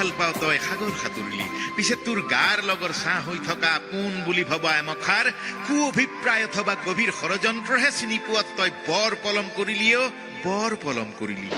ভাল পাওঁ তই সাগৰ সাঁতুৰিলি পিছে তোৰ গাৰ লগৰ ছাঁ হৈ থকা পোন বুলি ভবা এমখাৰ কু অভিপ্ৰায় অথবা গভীৰ ষড়যন্ত্ৰহে চিনি পোৱাত তই বৰ পলম কৰিলিও বৰ পলম কৰিলি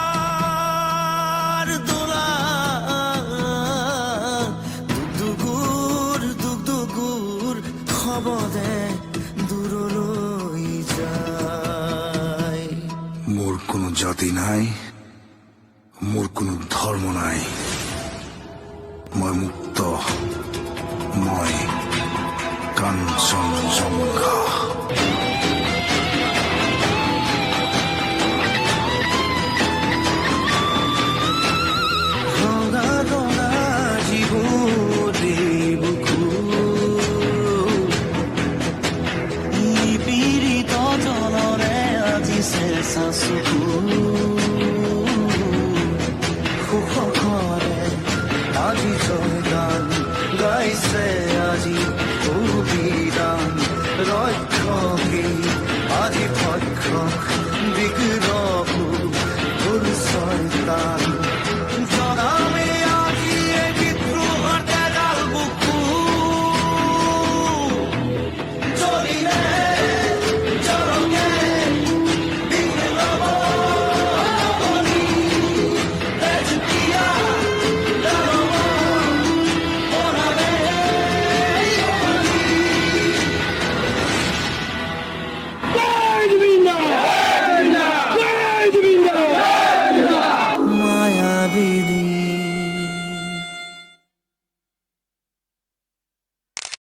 সোনার দোলা দুগুর দুগুর খবরে দূরলৈ যায় মোৰ কোনো জাতি নাই মোৰ কোনো ধৰ্ম নাই মই মুক্ত মই কাঞ্চনজঙ্ঘা